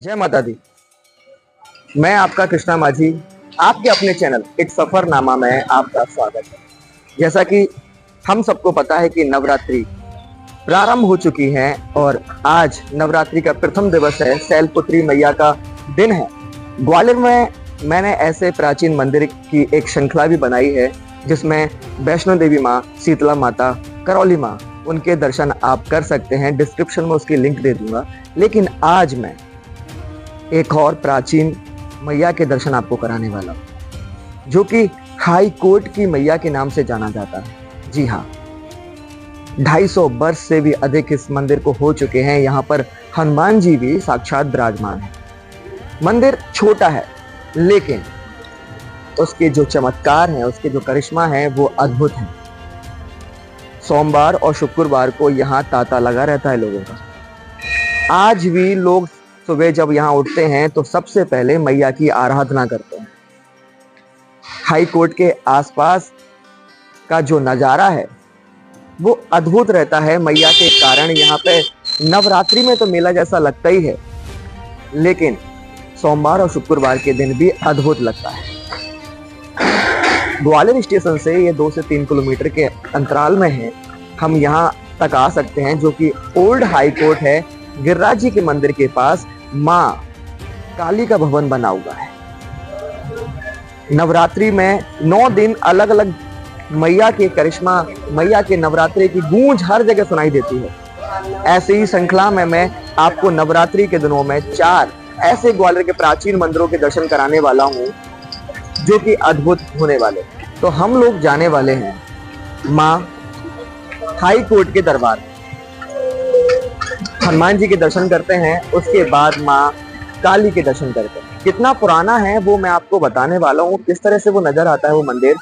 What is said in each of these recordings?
जय माता दी। मैं आपका कृष्णा माझी, आपके अपने चैनल एक सफरनामा में आपका स्वागत है। जैसा कि हम सबको पता है कि नवरात्रि प्रारंभ हो चुकी है और आज नवरात्रि का प्रथम दिवस है, शैलपुत्री मैया का दिन है। ग्वालियर में मैंने ऐसे प्राचीन मंदिर की एक श्रृंखला भी बनाई है जिसमें वैष्णो देवी माँ, शीतला माता, करौली माँ, उनके दर्शन आप कर सकते हैं। डिस्क्रिप्शन में उसकी लिंक दे दूंगा। लेकिन आज मैं एक और प्राचीन मैया के दर्शन आपको कराने वाला हूं, जो कि हाई कोर्ट की मैया के नाम से जाना जाता है। जी हाँ, 250 वर्ष से भी अधिक इस मंदिर को हो चुके हैं। यहाँ पर हनुमान जी भी साक्षात विराजमान है। मंदिर छोटा है लेकिन उसके जो चमत्कार हैं, उसके जो करिश्मा है वो अद्भुत है। सोमवार और शुक्रवार को यहाँ तांता लगा रहता है लोगों का। आज भी लोग सुबह जब यहाँ उठते हैं तो सबसे पहले मैया की आराधना करते हैं। हाई कोर्ट के आसपास का जो नजारा है वो अद्भुत रहता है मैया के कारण। यहाँ पे नवरात्रि में तो मेला जैसा लगता ही है, लेकिन सोमवार और शुक्रवार के दिन भी अद्भुत लगता है। ग्वालियर स्टेशन से ये 2 से 3 किलोमीटर के अंतराल में है। हम यहाँ तक आ सकते हैं, जो कि ओल्ड हाई कोर्ट है। गिरिराज जी के मंदिर के पास माँ काली का भवन बना हुआ है। नवरात्रि में 9 दिन अलग अलग मैया के करिश्मा, मैया के नवरात्रि की गूंज हर जगह सुनाई देती है। ऐसे ही श्रृंखला में मैं आपको नवरात्रि के दिनों में 4 ऐसे ग्वालियर के प्राचीन मंदिरों के दर्शन कराने वाला हूँ जो कि अद्भुत होने वाले। तो हम लोग जाने वाले हैं माँ हाई कोर्ट के दरबार, हनुमान जी के दर्शन करते हैं, उसके बाद माँ काली के दर्शन करते हैं। कितना पुराना है वो मैं आपको बताने वाला हूँ, किस तरह से वो नजर आता है वो मंदिर।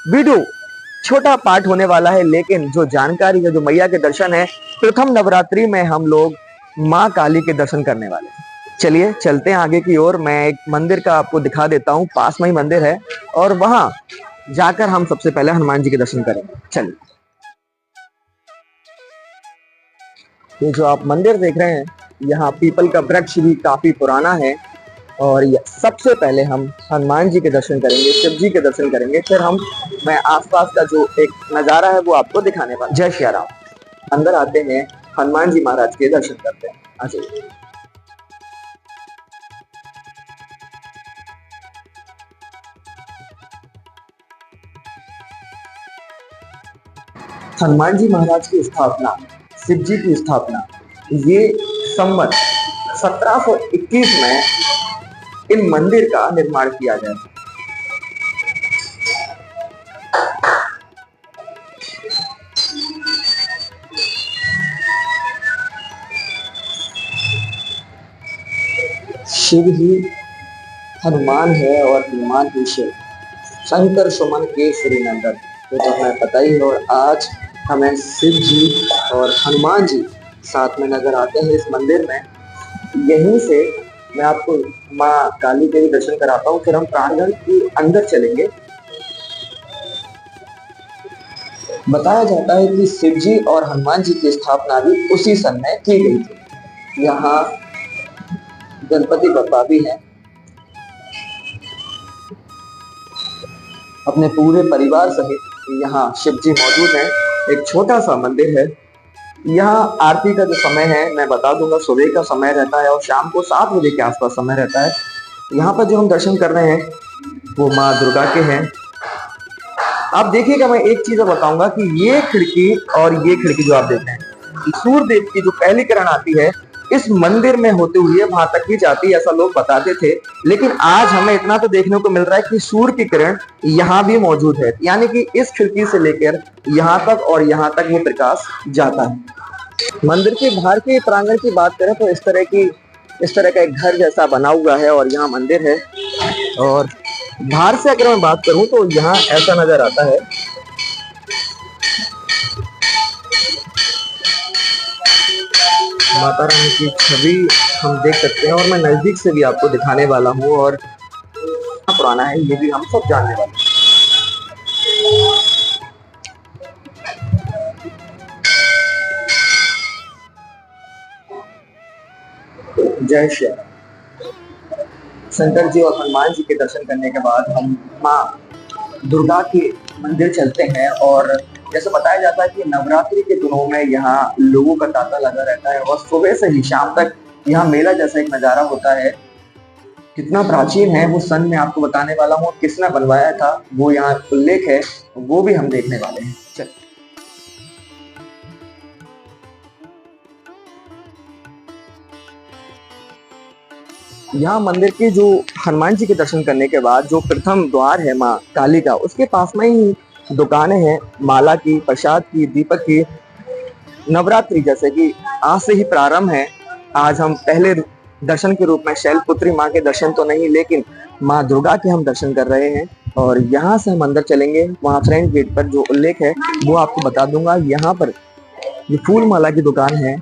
वीडियो छोटा पार्ट होने वाला है, लेकिन जो जानकारी है, जो मैया के दर्शन है, प्रथम नवरात्रि में हम लोग माँ काली के दर्शन करने वाले हैं। चलिए चलते हैं आगे की ओर। मैं एक मंदिर का आपको दिखा देता हूँ, पास में ही मंदिर है और वहां जाकर हम सबसे पहले हनुमान जी के दर्शन करेंगे। चलिए, ये जो आप मंदिर देख रहे हैं, यहाँ पीपल का वृक्ष भी काफी पुराना है। और सबसे पहले हम हनुमान जी के दर्शन करेंगे, शिव जी के दर्शन करेंगे, फिर मैं आसपास का जो एक नजारा है वो आपको दिखाने वाला। जय श्री राम। अंदर आते हैं, हनुमान जी महाराज के दर्शन करते हैं। आ जाइए। हनुमान जी महाराज की स्थापना, शिव जी की स्थापना, ये संवत 1721 में इन मंदिर का निर्माण किया गया था। शिव ही हनुमान है और हनुमान ही शिव, शंकर सुमन के श्री नंदन, तो हमें पता ही है। और आज हमें शिव जी और हनुमान जी साथ में नजर आते हैं इस मंदिर में। यहीं से मैं आपको माँ काली के भी दर्शन कराता हूँ, फिर हम प्रांगण के अंदर चलेंगे। बताया जाता है कि शिव जी और हनुमान जी की स्थापना भी उसी सन में की गई थी। यहाँ गणपति बप्पा भी हैं, अपने पूरे परिवार सहित यहाँ शिव जी मौजूद हैं। एक छोटा सा मंदिर है। यहाँ आरती का जो समय है मैं बता दूंगा, सुबह का समय रहता है और शाम को 7 बजे के आसपास समय रहता है। यहाँ पर जो हम दर्शन कर रहे हैं वो माँ दुर्गा के हैं। आप देखिएगा, मैं एक चीज बताऊंगा कि ये खिड़की और ये खिड़की जो आप देख रहे हैं, सूर्य देव की जो पहली किरण आती है इस मंदिर में होते हुए वहां तक भी जाती है, ऐसा लोग बताते थे। लेकिन आज हमें इतना तो देखने को मिल रहा है कि सूर्य की किरण यहाँ भी मौजूद है, यानी कि इस खिड़की से लेकर यहाँ तक और यहाँ तक वो प्रकाश जाता है। मंदिर के बाहर के प्रांगण की बात करें तो इस तरह का एक घर जैसा बना हुआ है और यहाँ मंदिर है। और बाहर से अगर मैं बात करूं तो यहाँ ऐसा नजर आता है। माता रानी की छवि हम देख सकते हैं और मैं नजदीक से भी आपको दिखाने वाला हूँ। और पुराना है ये भी हम सब जानने वाले हैं। जय श्री राम। शंकर जी और हनुमान जी के दर्शन करने के बाद हम माँ दुर्गा के मंदिर चलते हैं। और जैसे बताया जाता है कि नवरात्रि के दिनों में यहाँ लोगों का तांता लगा रहता है और सुबह से ही शाम तक यहाँ मेला जैसा एक नजारा होता है। कितना प्राचीन है वो सन में आपको बताने वाला हूँ, किसने बनवाया था वो यहाँ उल्लेख है, वो भी हम देखने वाले हैं। चल यहाँ मंदिर के जो हनुमान जी के दर्शन करने के बाद जो प्रथम द्वार है माँ काली का, उसके पास में ही दुकानें हैं माला की, प्रसाद की, दीपक की। नवरात्रि जैसे कि आज से ही प्रारंभ है। आज हम पहले दर्शन के रूप में शैलपुत्री माँ के दर्शन तो नहीं, लेकिन माँ दुर्गा के हम दर्शन कर रहे हैं। और यहाँ से हम अंदर चलेंगे, वहाँ फ्रंट गेट पर जो उल्लेख है वो आपको बता दूंगा। यहाँ पर ये फूल माला की दुकान है,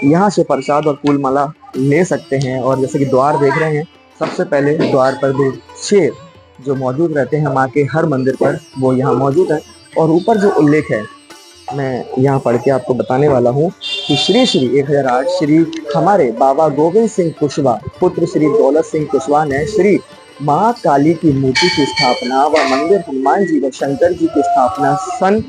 यहाँ से प्रसाद और फूल माला ले सकते हैं। और जैसे कि द्वार देख रहे हैं, सबसे पहले द्वार पर दो शेर जो मौजूद रहते हैं माँ के हर मंदिर पर, वो यहाँ मौजूद है। और ऊपर जो उल्लेख है मैं यहाँ पढ़ के आपको बताने वाला हूँ कि श्री श्री 1008 श्री हमारे बाबा गोविंद सिंह कुशवाहा पुत्र श्री दौलत सिंह कुशवाहा ने श्री माँ काली की मूर्ति की स्थापना व मंदिर हनुमान जी व शंकर जी की स्थापना सन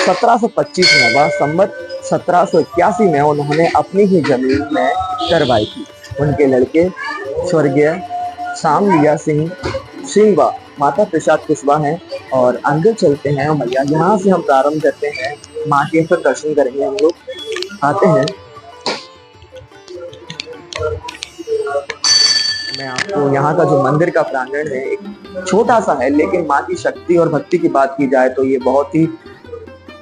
1725 में व संवत 1781 में उन्होंने अपनी ही जमीन में करवाई थी। उनके लड़के स्वर्गीय शामलिया सिंह व माता प्रसाद कुशवाहा हैं। और अंदर चलते हैं मैया, यहाँ से हम प्रारंभ करते हैं, माँ के फिर दर्शन करेंगे हम लोग। आते हैं, मैं आपको यहाँ का जो मंदिर का प्रांगण है एक छोटा सा है, लेकिन माँ की शक्ति और भक्ति की बात की जाए तो ये बहुत ही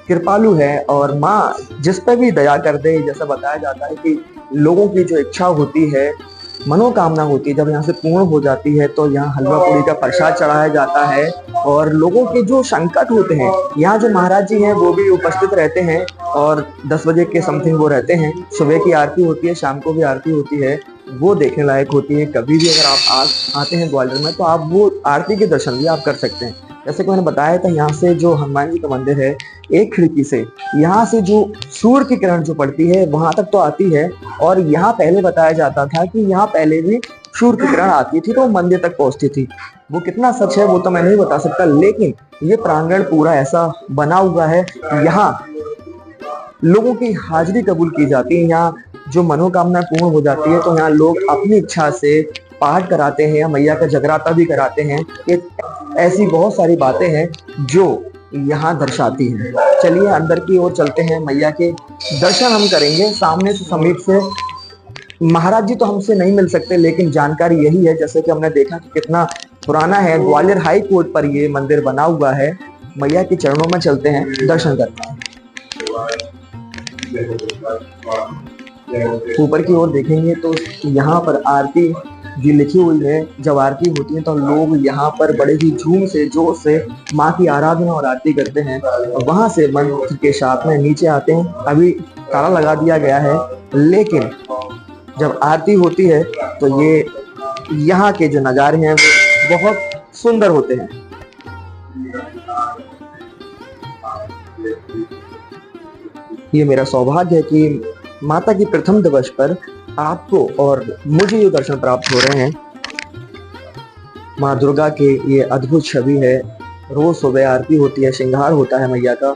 कृपालु है। और माँ जिस पे भी दया कर दे, जैसा बताया जाता है कि लोगों की जो इच्छा होती है, मनोकामना होती है, जब यहाँ से पूर्ण हो जाती है तो यहाँ हलवा पूरी का प्रसाद चढ़ाया जाता है। और लोगों के जो संकट होते हैं, यहाँ जो महाराज जी हैं वो भी उपस्थित रहते हैं और 10 बजे के समथिंग वो रहते हैं। सुबह की आरती होती है, शाम को भी आरती होती है, वो देखने लायक होती है। कभी भी अगर आप आते हैं ग्वालियर में तो आप वो आरती के दर्शन भी आप कर सकते हैं। जैसे कि मैंने बताया था, यहाँ से जो हनुमान जी का मंदिर है, एक खिड़की से यहाँ से जो सूर्य की किरण जो पड़ती है वहां तक तो आती है। और यहाँ पहले बताया जाता था कि यहाँ पहले भी सूर्य की किरण आती थी तो मंदिर तक पहुंचती थी। वो कितना सच है वो तो मैं नहीं बता सकता, लेकिन ये प्रांगण पूरा ऐसा बना हुआ है। यहाँ लोगों की हाजिरी कबूल की जाती है, यहाँ जो मनोकामना पूर्ण हो जाती है तो यहाँ लोग अपनी इच्छा से पाठ कराते हैं, मैया का जगराता भी कराते हैं। ऐसी बहुत सारी बातें हैं जो यहाँ दर्शाती हैं। चलिए अंदर की ओर चलते हैं, मैया के दर्शन हम करेंगे सामने से, समीप से। महाराज जी तो हमसे नहीं मिल सकते, लेकिन जानकारी यही है, जैसे कि हमने देखा कि कितना पुराना है, ग्वालियर हाई कोर्ट पर ये मंदिर बना हुआ है। मैया के चरणों में चलते हैं, दर्शन करते हैं। ऊपर की ओर देखेंगे तो यहाँ पर आरती जी लिखी हुई है। जब आरती होती है तो लोग यहाँ पर बड़े ही झूम से, जोर से माँ की आराधना और आरती करते हैं। और वहां से मंत्र के साथ में नीचे आते हैं। अभी ताला लगा दिया गया है, लेकिन जब आरती होती है तो ये यहाँ के जो नज़ारे हैं वो बहुत सुंदर होते हैं। ये मेरा सौभाग्य है कि माता की प्रथम दिवस पर आपको और मुझे ये दर्शन प्राप्त हो रहे हैं। माँ दुर्गा के ये अद्भुत छवि है। रोज सुबह आरती होती है, श्रृंगार होता है मैया का।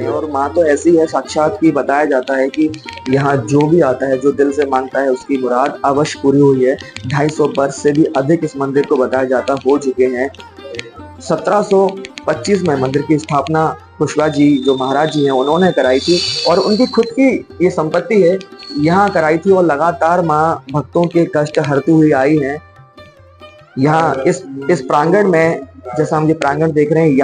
और माँ तो ऐसी है साक्षात की, बताया जाता है कि यहाँ जो भी आता है, जो दिल से मांगता है, उसकी मुराद अवश्य पूरी हुई है। 250 वर्ष से भी अधिक इस मंदिर को बताया जाता हो चुके हैं। 1725 में मंदिर की स्थापना कुशवाहा जी जो महाराज जी हैं उन्होंने कराई थी, और उनकी खुद की ये संपत्ति है, यहाँ कराई थी। और लगातार माँ भक्तों के कष्ट हरती हुई आई हैं। यहाँ इस प्रांगण में, जैसा हम ये प्रांगण देख रहे हैं,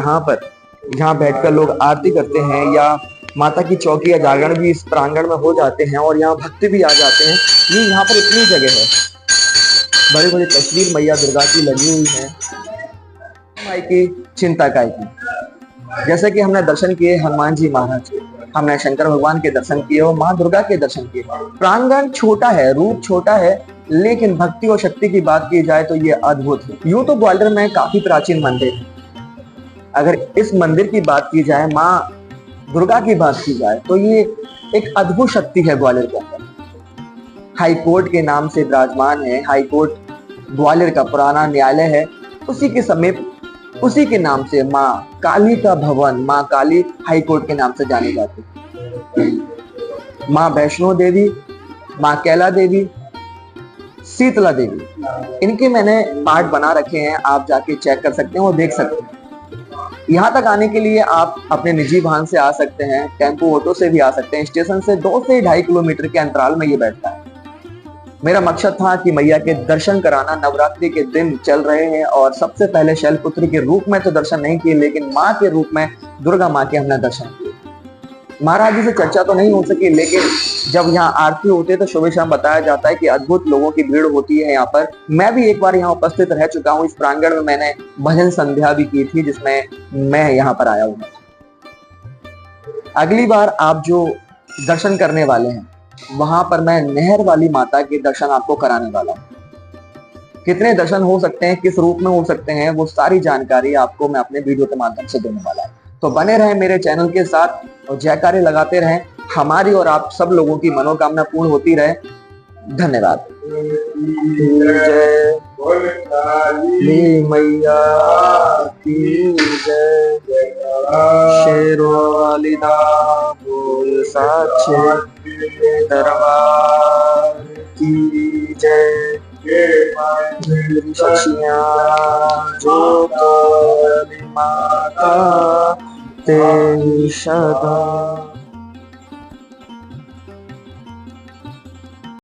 यहाँ बैठकर लोग आरती करते हैं, या माता की चौकी या जागरण भी इस प्रांगण में हो जाते हैं, और यहाँ भक्त भी आ जाते हैं। ये यहाँ पर इतनी जगह है, बड़ी बड़ी तस्वीर मैया दुर्गा की लगी हुई है। माई की चिंता काय की, जैसे कि हमने दर्शन किए हनुमान जी महाराज के, हमने शंकर भगवान के दर्शन किए और माँ दुर्गा के दर्शन किए। प्रांगण छोटा है, रूप छोटा है, लेकिन भक्ति और शक्ति की बात की जाए तो ये अद्भुत है। यूं तो ग्वालियर में काफी प्राचीन मंदिर है। अगर इस मंदिर की बात की जाए, माँ दुर्गा की बात की जाए तो ये एक अद्भुत शक्ति है ग्वालियर के अंदर। हाई कोर्ट के नाम से विराजमान है। हाई कोर्ट ग्वालियर का पुराना न्यायालय है। उसी के समीप उसी के नाम से माँ काली का भवन, माँ काली हाई कोर्ट के नाम से जानी जाती है। माँ वैष्णो देवी, माँ कैला देवी, शीतला देवी, इनके मैंने पार्ट बना रखे हैं। आप जाके चेक कर सकते हैं और देख सकते हैं। यहाँ तक आने के लिए आप अपने निजी वाहन से आ सकते हैं, टेम्पो ऑटो से भी आ सकते हैं। स्टेशन से 2 से 2.5 किलोमीटर के अंतराल में ये बैठता है। मेरा मकसद था कि मैया के दर्शन कराना। नवरात्रि के दिन चल रहे हैं और सबसे पहले शैलपुत्री के रूप में तो दर्शन नहीं किए, लेकिन माँ के रूप में, दुर्गा माँ के हमने दर्शन किए। महाराज जी से चर्चा तो नहीं हो सकी, लेकिन जब यहाँ आरती होती है तो सुबह शाम बताया जाता है कि अद्भुत लोगों की भीड़ होती है यहाँ पर। मैं भी एक बार यहाँ उपस्थित रह चुका हूँ। इस प्रांगण में मैंने भजन संध्या भी की थी, जिसमें मैं यहाँ पर आया हूँ। अगली बार आप जो दर्शन करने वाले हैं, वहां पर मैं नहर वाली माता के दर्शन आपको कराने वाला हूँ। कितने दर्शन हो सकते हैं, किस रूप में हो सकते हैं, वो सारी जानकारी आपको मैं अपने वीडियो के माध्यम से देने वाला हूँ। तो बने रहें मेरे चैनल के साथ और जयकारे लगाते रहें। हमारी और आप सब लोगों की मनोकामना पूर्ण होती रहे। धन्यवाद। जय मैया की जय, शेरों वाली दा बोल साचे दरबार की जय। शशियां जो काली माता तेरी सदा